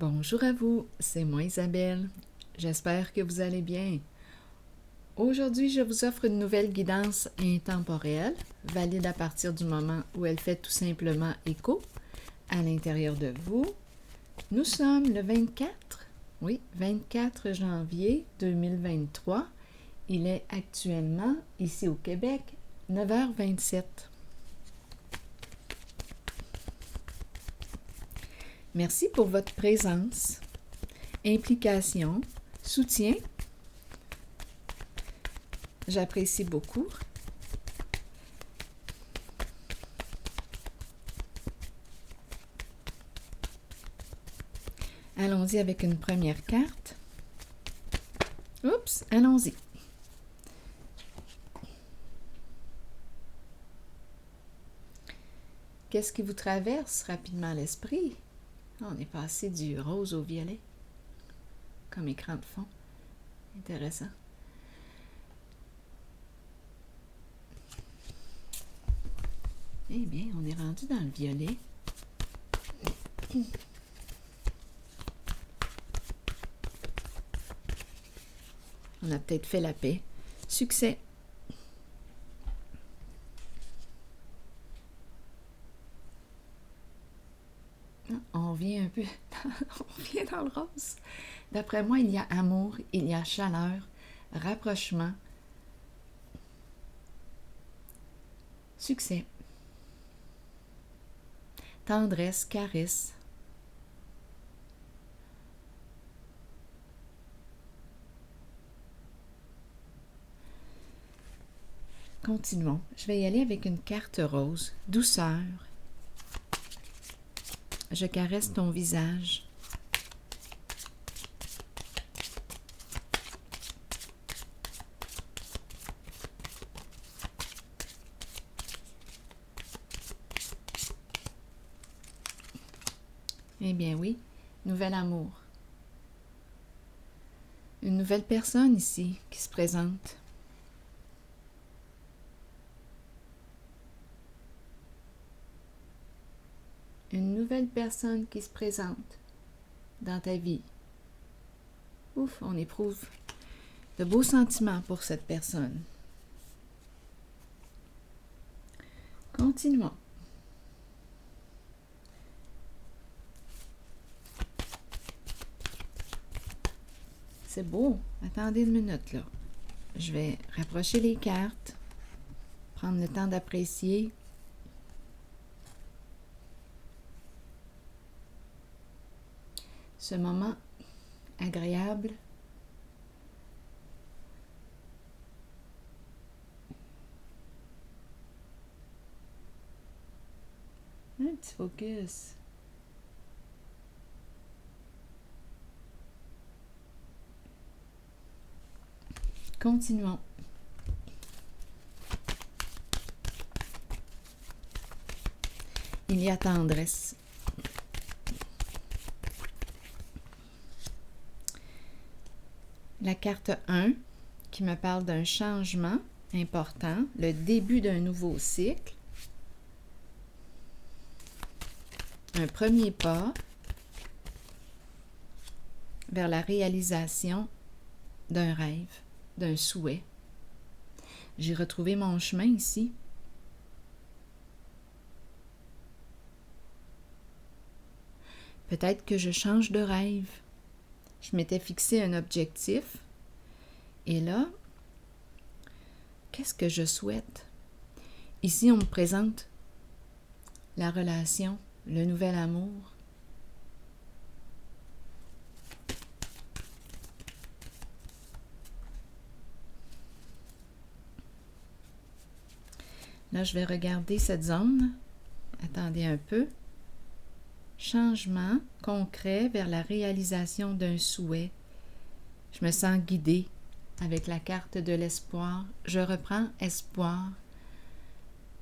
Bonjour à vous, c'est moi Isabelle. J'espère que vous allez bien. Aujourd'hui, je vous offre une nouvelle guidance intemporelle, valide à partir du moment où elle fait tout simplement écho à l'intérieur de vous. Nous sommes le 24 janvier 2023. Il est actuellement, ici au Québec, 9h27. Merci pour votre présence, implication, soutien. J'apprécie beaucoup. Allons-y avec une première carte. Oups, allons-y. Qu'est-ce qui vous traverse rapidement à l'esprit? On est passé du rose au violet, comme écran de fond. Intéressant. Eh bien, on est rendu dans le violet. On a peut-être fait la paix. Succès. On vient un peu, on vient dans le rose. D'après moi, il y a amour, il y a chaleur, rapprochement. Succès. Tendresse, caresse. Continuons. Je vais y aller avec une carte rose. Douceur. Je caresse ton visage. Eh bien oui, nouvel amour. Une nouvelle personne ici qui se présente. Une nouvelle personne qui se présente dans ta vie. Ouf, on éprouve de beaux sentiments pour cette personne. Continuons. C'est beau. Attendez une minute, là. Je vais rapprocher les cartes, prendre le temps d'apprécier. Ce moment agréable. Un petit focus. Continuons. Il y a tendresse. La carte 1 qui me parle d'un changement important, le début d'un nouveau cycle, un premier pas vers la réalisation d'un rêve, d'un souhait. J'ai retrouvé mon chemin ici. Peut-être que je change de rêve. Je m'étais fixé un objectif. Et là, qu'est-ce que je souhaite? Ici, on me présente la relation, le nouvel amour. Là, je vais regarder cette zone. Attendez un peu. Changement concret vers la réalisation d'un souhait. Je me sens guidée avec la carte de l'espoir. Je reprends espoir.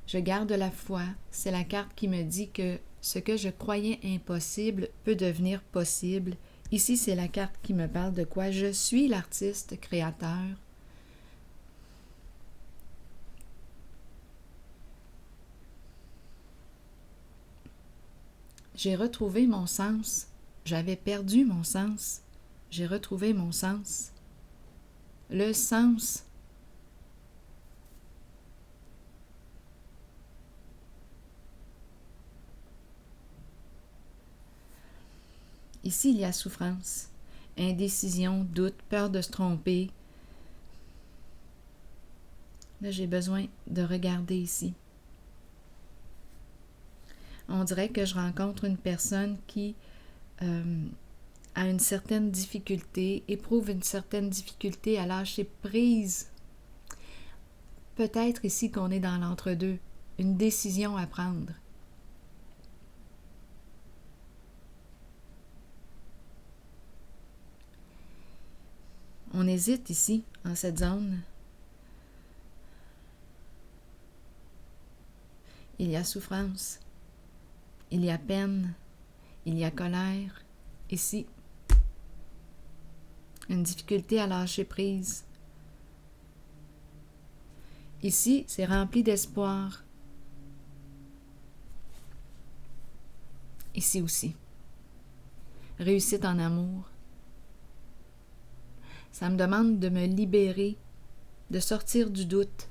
Je garde la foi. C'est la carte qui me dit que ce que je croyais impossible peut devenir possible. Ici, c'est la carte qui me parle de quoi? Je suis l'artiste créateur. J'ai retrouvé mon sens. J'avais perdu mon sens. J'ai retrouvé mon sens. Le sens. Ici, il y a souffrance, indécision, doute, peur de se tromper. Là, j'ai besoin de regarder ici. On dirait que je rencontre une personne qui a une certaine difficulté, éprouve une certaine difficulté à lâcher prise. Peut-être ici qu'on est dans l'entre-deux, une décision à prendre. On hésite ici, en cette zone. Il y a souffrance, il y a peine, il y a colère, ici. Une difficulté à lâcher prise. Ici, c'est rempli d'espoir. Ici aussi. Réussite en amour. Ça me demande de me libérer, de sortir du doute.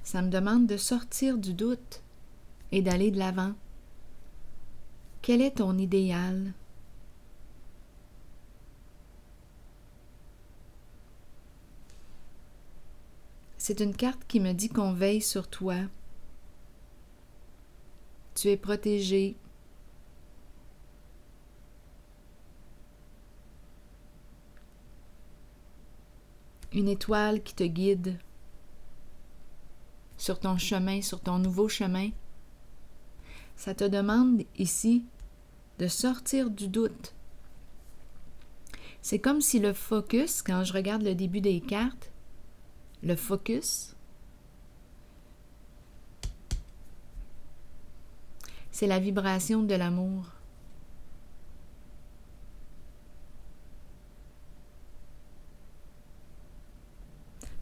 Ça me demande de sortir du doute et d'aller de l'avant. Quel est ton idéal? C'est une carte qui me dit qu'on veille sur toi. Tu es protégé. Une étoile qui te guide sur ton chemin, sur ton nouveau chemin. Ça te demande ici de sortir du doute. C'est comme si le focus, quand je regarde le début des cartes, le focus, c'est la vibration de l'amour.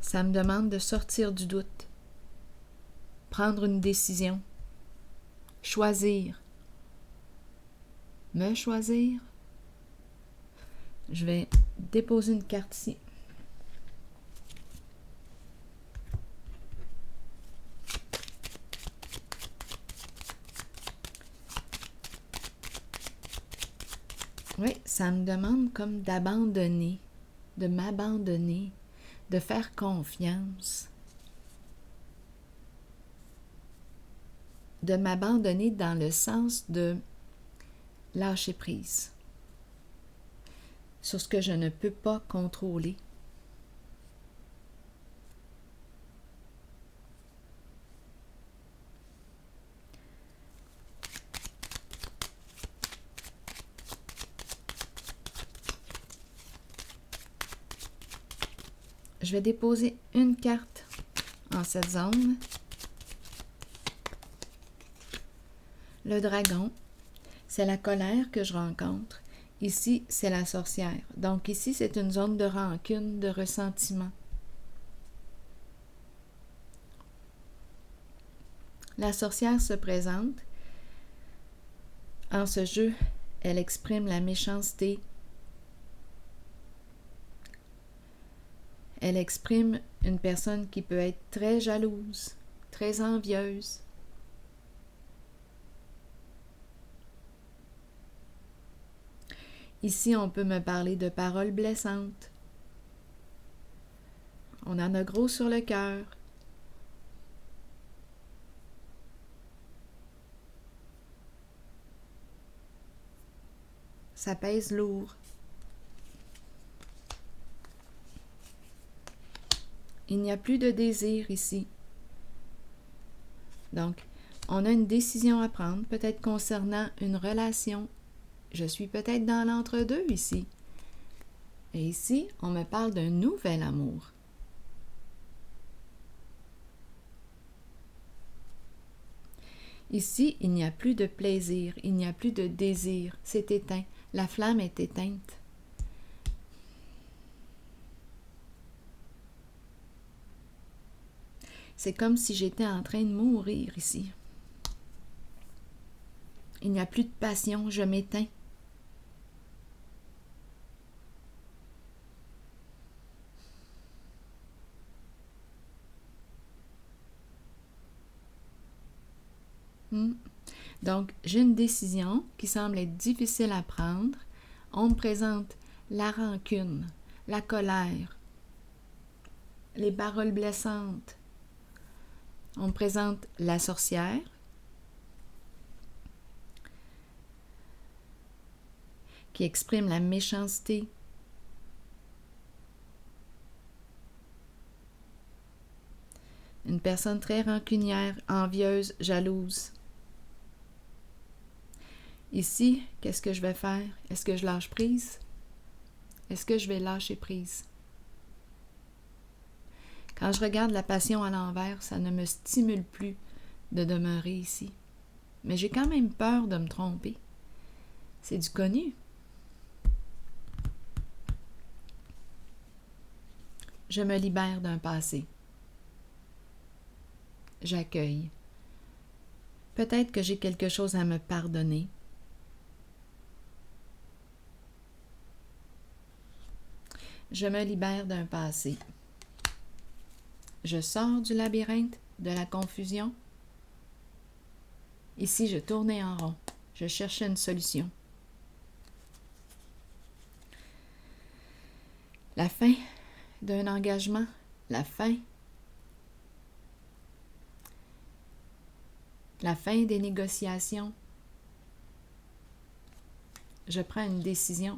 Ça me demande de sortir du doute, prendre une décision, choisir, me choisir. Je vais déposer une carte ici. Oui, ça me demande comme d'abandonner, de m'abandonner, de faire confiance, de m'abandonner dans le sens de lâcher prise sur ce que je ne peux pas contrôler. Je vais déposer une carte en cette zone. Le dragon, c'est la colère que je rencontre. Ici, c'est la sorcière. Donc ici, c'est une zone de rancune, de ressentiment. La sorcière se présente. En ce jeu, elle exprime la méchanceté. Elle exprime une personne qui peut être très jalouse, très envieuse. Ici, on peut me parler de paroles blessantes. On en a gros sur le cœur. Ça pèse lourd. Il n'y a plus de désir ici. Donc, on a une décision à prendre, peut-être concernant une relation. Je suis peut-être dans l'entre-deux ici. Et ici, on me parle d'un nouvel amour. Ici, il n'y a plus de plaisir, il n'y a plus de désir. C'est éteint. La flamme est éteinte. C'est comme si j'étais en train de mourir ici. Il n'y a plus de passion, je m'éteins. Donc, j'ai une décision qui semble être difficile à prendre. On me présente la rancune, la colère, les paroles blessantes. On me présente la sorcière. Qui exprime la méchanceté. Une personne très rancunière, envieuse, jalouse. Ici, qu'est-ce que je vais faire? Est-ce que je lâche prise? Est-ce que je vais lâcher prise? Quand je regarde la passion à l'envers, ça ne me stimule plus de demeurer ici. Mais j'ai quand même peur de me tromper. C'est du connu. Je me libère d'un passé. J'accueille. Peut-être que j'ai quelque chose à me pardonner. Je me libère d'un passé. Je sors du labyrinthe, de la confusion. Ici, je tournais en rond. Je cherchais une solution. La fin d'un engagement, la fin des négociations. Je prends une décision.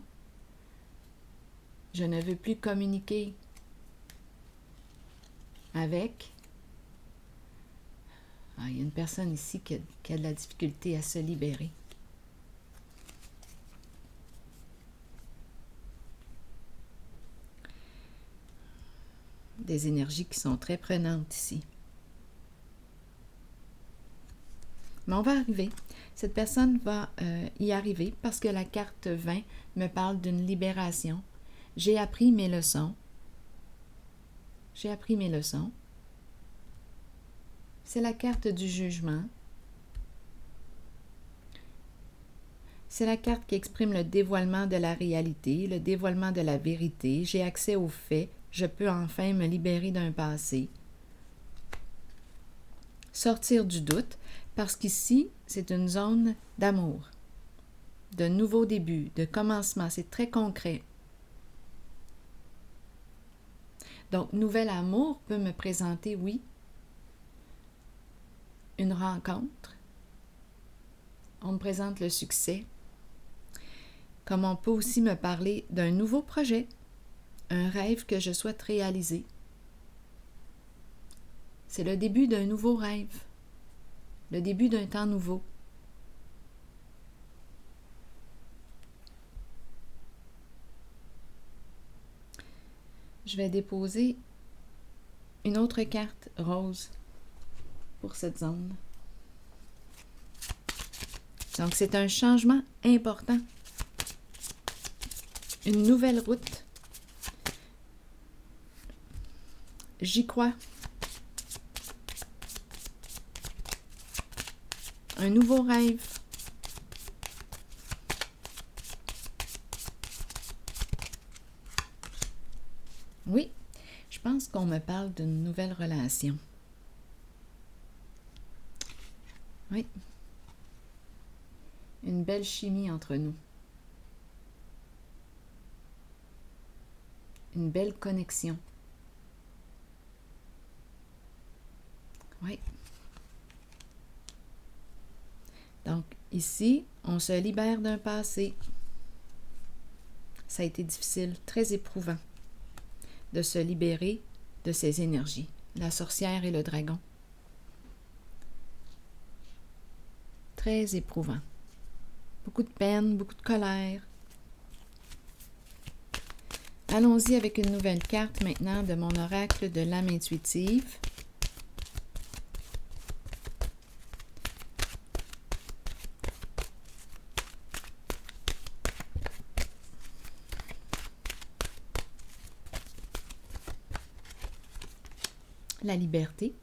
Je ne veux plus communiquer avec. Il y a une personne ici qui a de la difficulté à se libérer. Des énergies qui sont très prenantes ici. Mais on va arriver. Cette personne va y arriver parce que la carte 20 me parle d'une libération. J'ai appris mes leçons. J'ai appris mes leçons. C'est la carte du jugement. C'est la carte qui exprime le dévoilement de la réalité, le dévoilement de la vérité. J'ai accès aux faits. Je peux enfin me libérer d'un passé. Sortir du doute, parce qu'ici, c'est une zone d'amour, de nouveaux débuts, de commencement. C'est très concret. Donc, nouvel amour peut me présenter, oui, une rencontre. On me présente le succès. Comme on peut aussi me parler d'un nouveau projet, un rêve que je souhaite réaliser. C'est le début d'un nouveau rêve, le début d'un temps nouveau. Je vais déposer une autre carte rose pour cette zone. Donc, c'est un changement important. Une nouvelle route. J'y crois. Un nouveau rêve. Oui, je pense qu'on me parle d'une nouvelle relation. Oui. Une belle chimie entre nous. Une belle connexion. Oui. Donc, ici, on se libère d'un passé. Ça a été difficile, très éprouvant, de se libérer de ces énergies, la sorcière et le dragon. Très éprouvant. Beaucoup de peine, beaucoup de colère. Allons-y avec une nouvelle carte maintenant de mon oracle de l'âme intuitive. La liberté.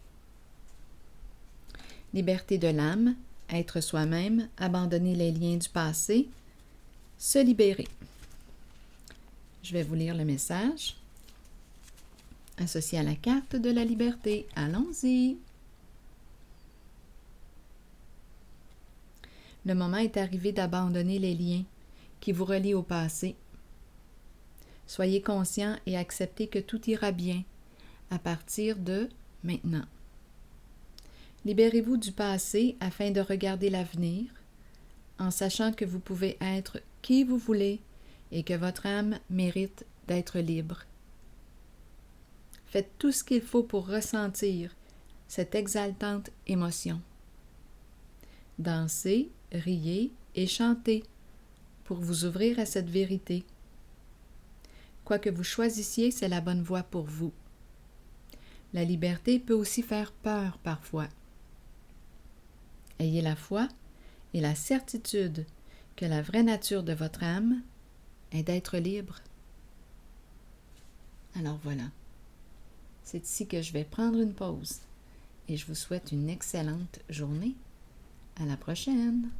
Liberté de l'âme, être soi-même, abandonner les liens du passé, se libérer. Je vais vous lire le message associé à la carte de la liberté. Allons-y! Le moment est arrivé d'abandonner les liens qui vous relient au passé. Soyez conscient et acceptez que tout ira bien à partir de maintenant. Libérez-vous du passé afin de regarder l'avenir, en sachant que vous pouvez être qui vous voulez et que votre âme mérite d'être libre. Faites tout ce qu'il faut pour ressentir cette exaltante émotion. Dansez, riez et chantez pour vous ouvrir à cette vérité. Quoi que vous choisissiez, c'est la bonne voie pour vous. La liberté peut aussi faire peur parfois. Ayez la foi et la certitude que la vraie nature de votre âme est d'être libre. Alors voilà, c'est ici que je vais prendre une pause et je vous souhaite une excellente journée. À la prochaine!